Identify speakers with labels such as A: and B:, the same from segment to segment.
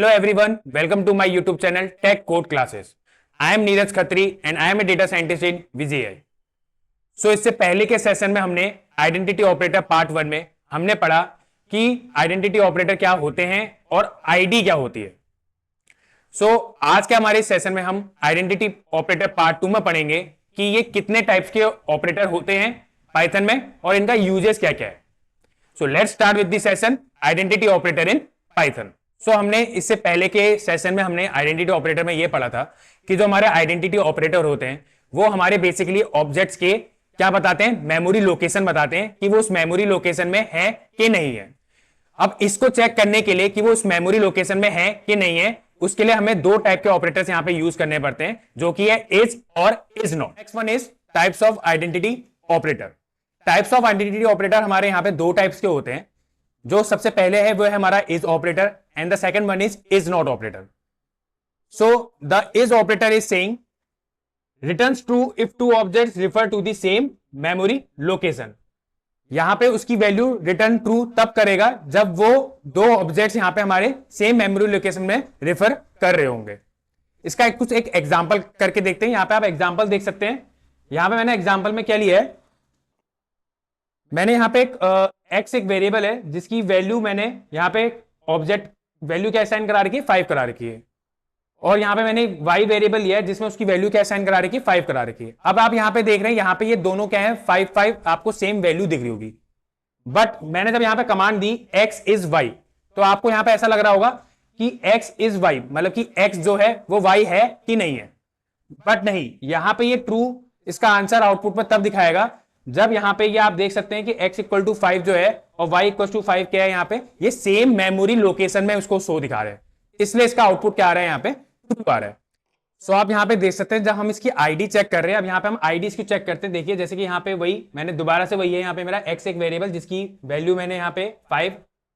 A: Hello everyone, welcome to my YouTube channel Tech Code Classes. I am Neeraj Khatri and I am a data scientist in VGI. So इससे पहले के session में हमने identity operator part 1 में हमने पढ़ा कि आइडेंटिटी ऑपरेटर क्या होते हैं और आईडी क्या होती है. आज के हमारे सेशन में हम आइडेंटिटी ऑपरेटर पार्ट 2 में पढ़ेंगे कि ये कितने टाइप्स के ऑपरेटर होते हैं पाइथन में और इनका यूजेस क्या क्या है. So let's start with the session identity operator in Python. हमने इससे पहले के सेशन में हमने आइडेंटिटी ऑपरेटर में यह पढ़ा था कि जो हमारे आइडेंटिटी ऑपरेटर होते हैं वो हमारे बेसिकली ऑब्जेक्ट्स के क्या बताते हैं, मेमोरी लोकेशन बताते हैं कि वो उस मेमोरी लोकेशन में है कि नहीं है. अब इसको चेक करने के लिए कि वो उस मेमोरी लोकेशन में है कि नहीं है, उसके लिए हमें दो टाइप के ऑपरेटर्स यहां पे यूज करने पड़ते हैं, जो कि है इज और is not. Next one is types of identity operator. Types of identity operator हमारे यहां पे दो टाइप्स के होते हैं. जो सबसे पहले है वो है हमारा is operator and the second one is not operator. So the is operator is saying returns true if two objects refer to the same memory location. यहां पे उसकी वैल्यू रिटर्न ट्रू तब करेगा जब वो दो ऑब्जेक्ट्स यहां पे हमारे सेम मेमोरी लोकेशन में रिफर कर रहे होंगे. इसका एक एग्जांपल करके देखते हैं. यहां पे आप एग्जांपल देख सकते हैं. यहां पे मैंने एग्जांपल में क्या लिया है, मैंने यहां पे एक्स एक वेरिएबल है जिसकी वैल्यू मैंने यहां पे ऑब्जेक्ट वैल्यू क्या असाइन करा रखी है, 5 करा रखी है. और यहां पे मैंने वाई वेरिएबल लिया है जिसमें उसकी वैल्यू क्या असाइन करा रखी है, 5 करा रखी है. अब आप यहां पे देख रहे हैं यहां पे ये दोनों क्या है, 5 5 आपको सेम वैल्यू दिख रही होगी. बट मैंने जब यहां पे कमांड दी एक्स इज वाई, तो आपको यहां पे ऐसा लग रहा होगा कि एक्स इज वाई, मतलब कि एक्स जो है वो वाई है कि नहीं है. बट नहीं, यहां पे ये ट्रू इसका आंसर आउटपुट में तब दिखाएगा जब यहां पे ये आप देख सकते हैं कि x इक्वल टू 5 जो है और y इक्वल टू 5 क्या है, यहां पे ये सेम मेमोरी लोकेशन में उसको शो दिखा रहे हैं, इसलिए इसका आउटपुट क्या आ रहा है, यहां पे ट्रू आ रहा है. सो आप यहां पे देख सकते हैं जब हम इसकी आईडी चेक कर रहे हैं. अब यहां पे हम आईडी इसकी चेक करते हैं. देखिए जैसे कि यहां पे वही मैंने दोबारा से वही है, यहां पे मेरा x एक वेरिएबल जिसकी वैल्यू मैंने यहां पे 5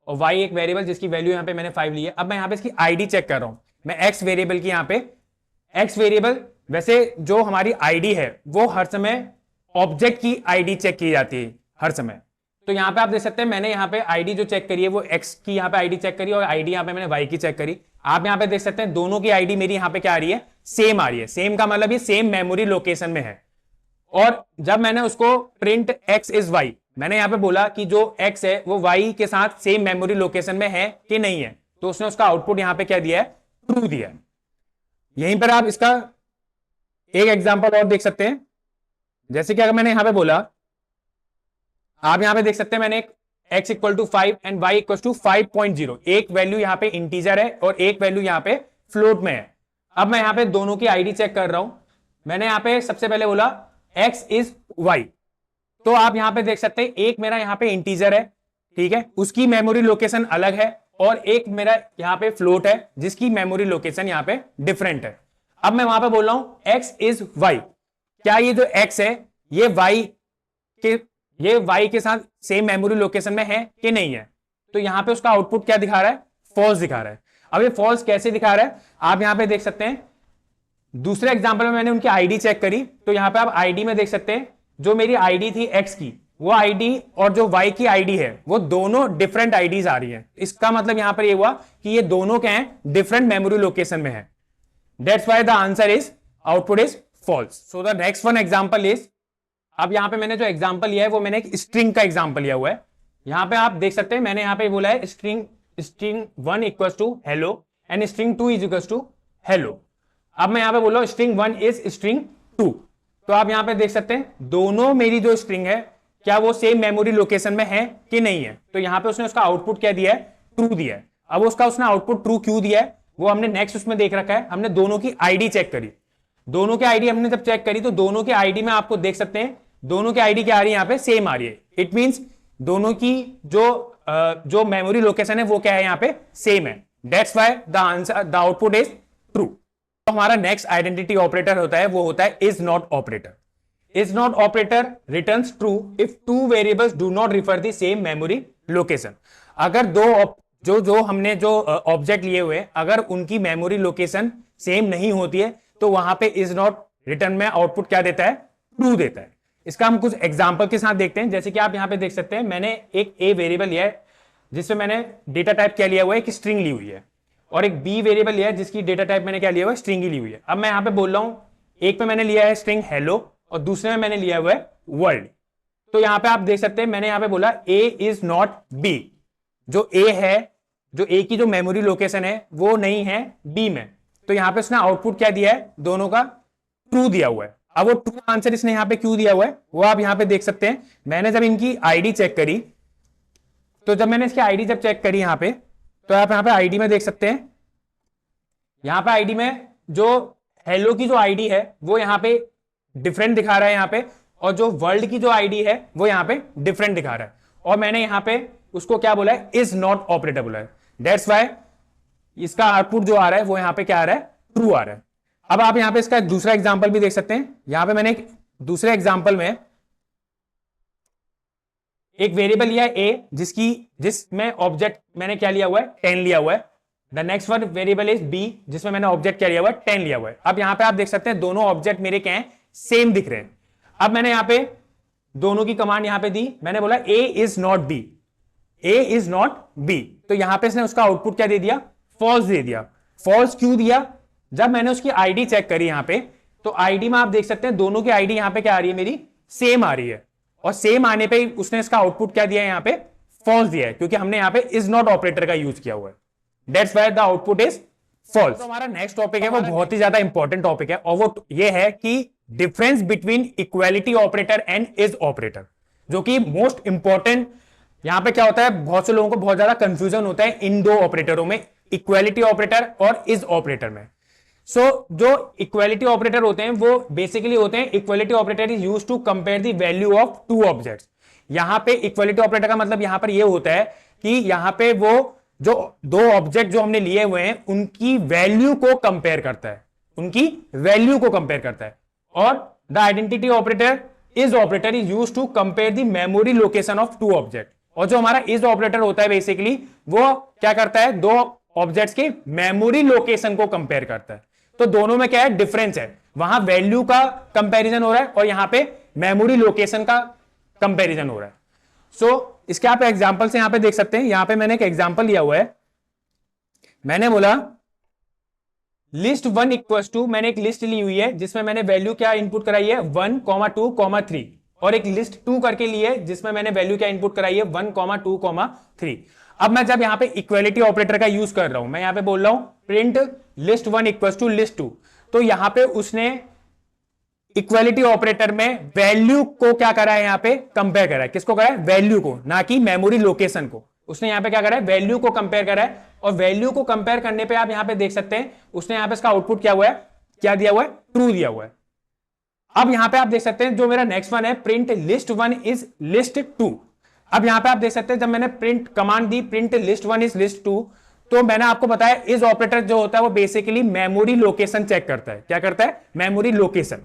A: और y एक वेरिएबल जिसकी वैल्यू यहां पे मैंने 5 ली है. अब मैं यहां पे इसकी आईडी चेक कर रहा हूं. मैं x वेरिएबल की यहां पे x वेरिएबल, वैसे जो हमारी आईडी है वो हर समय ऑब्जेक्ट की आईडी चेक की जाती है हर समय. तो यहां पे आप देख सकते हैं मैंने यहां पे आईडी जो चेक करी है वो x की यहां पे आईडी चेक करी और आईडी यहां पे मैंने y की चेक करी. आप यहां पे देख सकते हैं दोनों की आईडी मेरी यहां पे क्या आ रही है, सेम आ रही है. सेम का मतलब ये सेम मेमोरी लोकेशन में है. और जब मैंने उसको प्रिंट x इज y, मैंने यहां पे बोला कि जो x है वो y के साथ सेम मेमोरी लोकेशन में है कि नहीं है, तो उसने उसका आउटपुट यहां पे क्या दिया है, ट्रू दिया है. यहीं पर आप इसका एक एग्जांपल और देख सकते हैं. जैसे कि अगर मैंने यहां पे बोला, आप यहां पे देख सकते हैं मैंने x equal to 5 and y equal to 5.0, एक वैल्यू यहां पे इंटीजर है और एक वैल्यू यहां पे फ्लोट में है. अब मैं यहां पे दोनों की आईडी चेक कर रहा हूं. मैंने यहां पे सबसे पहले बोला x इज y, तो आप यहां पे देख सकते हैं एक मेरा यहां पे इंटीजर है, ठीक है, उसकी मेमोरी लोकेशन अलग है, और एक मेरा यहां पे फ्लोट है जिसकी मेमोरी लोकेशन यहां पे डिफरेंट है. अब मैं वहां पे बोल रहा हूं x इज y, क्या ये जो x है ये y के साथ सेम मेमोरी लोकेशन में है कि नहीं है. तो यहां पे उसका आउटपुट क्या दिखा रहा है, फॉल्स दिखा रहा है. अब ये फॉल्स कैसे दिखा रहा है, आप यहां पे देख सकते हैं. दूसरे एग्जांपल में मैंने उनकी आईडी चेक करी, तो यहां पे आप आईडी में देख सकते हैं जो मेरी आईडी थी x की, वो आईडी और जो y की आईडी है वो दोनों डिफरेंट आईडीज आ रही है. इसका मतलब यहां पर ये हुआ कि ये दोनों क्या है, डिफरेंट मेमोरी लोकेशन में है. That's why the answer is output is false. So the next one example is, अब यहां पे मैंने जो एग्जांपल लिया है वो मैंने एक स्ट्रिंग का एग्जांपल लिया हुआ है. यहां पे आप देख सकते हैं मैंने यहां पे बोला है string 1 equals to hello and string 2 is equals to hello. अब मैं यहां पे बोल रहा हूं स्ट्रिंग 1 इज स्ट्रिंग 2, तो आप यहां पे देख सकते हैं दोनों मेरी जो स्ट्रिंग है क्या वो सेम मेमोरी लोकेशन में है कि नहीं है. तो यहां पे उसने उसका आउटपुट क्या दिया है, ट्रू दिया है. अब उसने आउटपुट ट्रू क्यों दिया है वो हमने नेक्स्ट उसमें देख रखा है. हमने दोनों की आईडी चेक करी. दोनों के आईडी हमने जब चेक करी तो दोनों के आईडी में आपको देख सकते हैं दोनों की आईडी क्या आ रही है, यहां पे सेम आ रही है. इट मींस दोनों की जो मेमोरी लोकेशन है वो क्या है, यहां पे सेम है. That's why the answer the output is true. तो हमारा नेक्स्ट आइडेंटिटी ऑपरेटर होता है वो होता है is not operator. Is not operator returns true if two variables do not refer the same memory location. अगर दो हमने जो ऑब्जेक्ट लिए हुए अगर उनकी मेमोरी लोकेशन सेम नहीं होती है तो वहां पे इज नॉट रिटर्न में आउटपुट क्या देता है, ट्रू देता है. इसका हम कुछ एग्जांपल के साथ देखते हैं. जैसे कि आप यहां पे देख सकते हैं मैंने एक ए वेरिएबल लिया है जिसमें मैंने डेटा टाइप क्या लिया हुआ है, एक स्ट्रिंग ली हुई है, और एक बी वेरिएबल लिया है जिसकी डेटा टाइप मैंने क्या लिया हुआ है, स्ट्रिंग ही ली हुई है। अब मैं यहां पे बोल रहा हूं, एक पे मैंने लिया है स्ट्रिंग हेलो और दूसरे में मैंने लिया हुआ है वर्ल्ड। तो यहां पे आप देख सकते हैं मैंने यहां पे बोला ए इज नॉट बी, जो ए है, जो ए की जो मेमोरी लोकेशन है वो नहीं है बी में। तो यहां पे उसने आउटपुट क्या दिया है, दोनों का ट्रू दिया हुआ है। अब वो ट्रू आंसर इसने यहां पे क्यों दिया हुआ है वो आप यहां पे देख सकते हैं। मैंने जब इनकी आईडी चेक करी, तो जब मैंने इसकी आईडी जब चेक करी यहां पे, तो आप यहां पे आईडी में देख सकते हैं, यहां पे आईडी में जो हेलो की जो आईडी है वो यहां पे डिफरेंट दिखा रहा है यहां पे, और जो वर्ल्ड की जो आईडी है वो यहां पे डिफरेंट दिखा रहा है। और मैंने यहां पे उसको क्या बोला है, इज नॉट ऑपरेटर बोला है। दैट्स वाई इसका आउटपुट जो आ रहा है वो यहां पे क्या आ रहा है, ट्रू आ रहा है। अब आप यहां पे इसका दूसरा एग्जांपल भी देख सकते हैं। यहां पे मैंने एक दूसरे एग्जांपल में एक वेरिएबल लिया है ए, जिसमें ऑब्जेक्ट मैंने क्या लिया हुआ है, 10 लिया हुआ है। The next one variable is B, जिसमें मैंने ऑब्जेक्ट क्या लिया हुआ है, 10 लिया हुआ है। अब यहां पे आप देख सकते हैं दोनों ऑब्जेक्ट मेरे क्या है, सेम दिख रहे हैं। अब मैंने यहां पे दोनों की कमांड यहां पे दी, मैंने बोला A is not B, A is not B. तो यहां पे इसने उसका आउटपुट क्या दे दिया, फॉल्स दे दिया। फॉल्स क्यों दिया, जब मैंने उसकी आईडी चेक करी यहां पे, तो आईडी में आप देख सकते हैं दोनों की आईडी यहां पे क्या आ रही है, मेरी सेम आ रही है। और सेम आने पे उसने इसका आउटपुट क्या दिया है, यहां पे फॉल्स दिया है, क्योंकि हमने यहां पे इज नॉट ऑपरेटर का यूज किया हुआ है। That's why the output is false. तो हमारा नेक्स्ट टॉपिक है वो बहुत ही ज्यादा इंपॉर्टेंट टॉपिक है, और वो ये है कि difference between equality operator and is operator, जो कि मोस्ट इंपॉर्टेंट। यहां पे क्या होता है, बहुत से लोगों को बहुत ज्यादा कंफ्यूजन होता है इन दो ऑपरेटरों में, इक्वालिटी ऑपरेटर और इज ऑपरेटर में। जो इक्वालिटी ऑपरेटर होते हैं वो बेसिकली होते हैं, equality operator is used to compare the value of two objects. यहां पे इक्वालिटी ऑपरेटर का मतलब यहां पर ये होता है कि यहां पे वो जो दो ऑब्जेक्ट जो हमने लिए हुए हैं उनकी वैल्यू को कंपेयर करता है, उनकी वैल्यू को कंपेयर करता है। और the identity operator is operator is used to compare the memory location of two object. और जो हमारा इज ऑपरेटर होता है बेसिकली वो क्या करता है, दो ऑब्जेक्ट्स के मेमोरी लोकेशन को कंपेयर करता है। तो दोनों में क्या है, डिफरेंस है, वहां वैल्यू का कंपैरिजन हो रहा है और यहां पे मेमोरी लोकेशन का कंपैरिजन हो रहा है। इसके आप एग्जांपल से यहां पे देख सकते हैं। यहां पे मैंने एक एग्जांपल लिया हुआ है, मैंने बोला लिस्ट 1 इक्वल टू, मैंने एक लिस्ट ली हुई है जिसमें मैंने वैल्यू क्या इनपुट कराई है 1, 2, 3, और एक लिस्ट 2 करके ली है जिसमें मैंने वैल्यू क्या इनपुट कराई है 1, 2, 3। अब मैं जब यहां पे इक्वालिटी ऑपरेटर का यूज कर रहा हूं, मैं यहां पे बोल रहा हूं print list 1 equal to list 2, तो यहां पे उसने इक्वालिटी ऑपरेटर में वैल्यू को क्या करा है, यहां पे कंपेयर करा है। किसको करा है, वैल्यू को, ना कि मेमोरी लोकेशन को। उसने यहां पे क्या करा है, वैल्यू को कंपेयर करा है। और वैल्यू को कंपेयर करने पे आप यहां पे देख सकते हैं उसने यहां पे इसका आउटपुट क्या हुआ है, क्या दिया हुआ है, ट्रू दिया हुआ है। अब यहां पे आप देख सकते हैं जो मेरा नेक्स्ट वन है, प्रिंट लिस्ट 1 इज लिस्ट 2। अब यहां पे आप देख सकते हैं जब मैंने print command the print list 1 is list 2, तो मैंने आपको बताया इज ऑपरेटर जो होता है वो बेसिकली मेमोरी लोकेशन चेक करता है। क्या करता है, मेमोरी लोकेशन।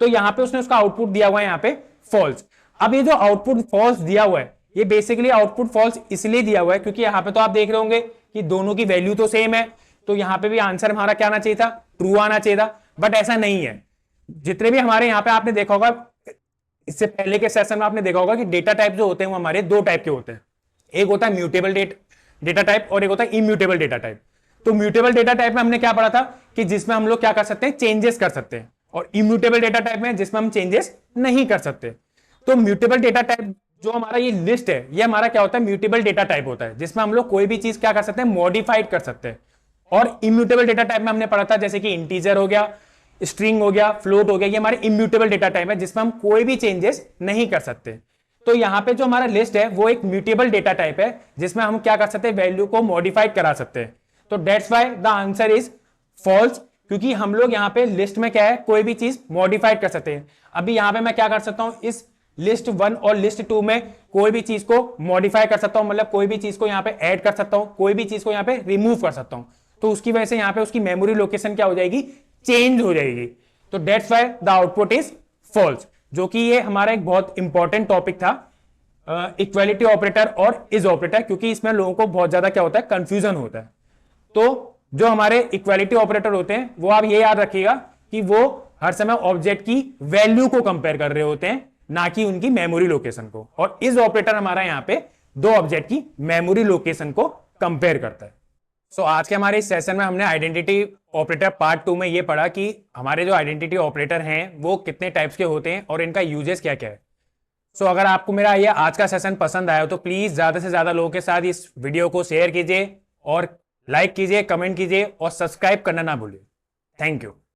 A: तो यहां पे उसने उसका आउटपुट दिया हुआ है यहां पे फॉल्स। अब ये जो आउटपुट फॉल्स दिया हुआ है, ये बेसिकली आउटपुट फॉल्स इसलिए दिया हुआ है क्योंकि यहां पे तो आप देख रहे होंगे कि दोनों की वैल्यू तो सेम है, तो यहां पे भी आंसर हमारा क्या आना चाहिए था, ट्रू आना चाहिए था। बट ऐसा नहीं है। जितने भी हमारे यहां पे आपने देखा होगा, इससे पहले के सेशन में आपने देखा होगा कि डेटा टाइप जो होते हैं वो हमारे दो टाइप के होते हैं। एक होता है म्यूटेबल डेटा टाइप और एक होता है इम्यूटेबल डेटा टाइप। तो म्यूटेबल डेटा टाइप में हमने क्या पढ़ा था कि जिसमें हम लोग क्या कर सकते हैं, चेंजेस कर सकते हैं, और इम्यूटेबल डेटा टाइप में जिसमें हम चेंजेस नहीं कर सकते। तो म्यूटेबल डेटा टाइप जो हमारा ये लिस्ट है, ये हमारा क्या होता है, म्यूटेबल डेटा टाइप होता है, जिसमें हम लोग कोई भी चीज क्या कर सकते हैं, मॉडिफाइड कर सकते हैं। और इम्यूटेबल डेटा टाइप में हमने पढ़ा था जैसे कि इंटीजर हो गया, स्ट्रिंग हो गया, फ्लोट हो गया, ये हमारे इम्यूटेबल डेटा टाइप है जिसमें हम कोई भी चेंजेस नहीं कर सकते। तो यहां पे जो हमारा लिस्ट है वो एक म्यूटेबल डेटा टाइप है जिसमें हम क्या कर सकते हैं, वैल्यू को मॉडिफाइड करा सकते हैं। तो that's why the answer is false, क्योंकि हम लोग यहां पे लिस्ट में क्या है, कोई भी चीज मॉडिफाइड कर सकते हैं। अभी यहां पे मैं क्या कर सकता हूं, इस लिस्ट 1 और लिस्ट 2 में कोई भी चीज को मॉडिफाई कर सकता हूं, मतलब कोई भी चीज को यहां पे ऐड कर सकता हूं, कोई भी चीज को यहां पे रिमूव कर सकता हूं। तो उसकी वजह से यहां पे उसकी मेमोरी लोकेशन क्या हो जाएगी, चेंज हो जाएगी। तो that's why the output is false, जो कि ये हमारा एक बहुत इंपॉर्टेंट टॉपिक था, इक्वालिटी ऑपरेटर और इज ऑपरेटर, क्योंकि इसमें लोगों को बहुत ज्यादा क्या होता है, कंफ्यूजन होता है। तो जो हमारे इक्वालिटी ऑपरेटर होते हैं वो आप ये याद रखिएगा कि वो हर समय ऑब्जेक्ट की वैल्यू को कंपेयर कर रहे होते हैं, ना कि उनकी मेमोरी लोकेशन को। और इज ऑपरेटर हमारा यहां पे दो ऑब्जेक्ट की मेमोरी लोकेशन को कंपेयर करता है। सो आज के हमारे इस सेशन में हमने आइडेंटिटी ऑपरेटर पार्ट 2 में ये पढ़ा कि हमारे जो आइडेंटिटी ऑपरेटर हैं वो कितने टाइप्स के होते हैं और इनका यूजेस क्या क्या है। सो अगर आपको मेरा ये आज का सेशन पसंद आया हो तो प्लीज ज्यादा से ज्यादा लोगों के साथ इस वीडियो को शेयर कीजिए और लाइक कीजिए, कमेंट कीजिए और सब्सक्राइब करना ना भूलिए। Thank you.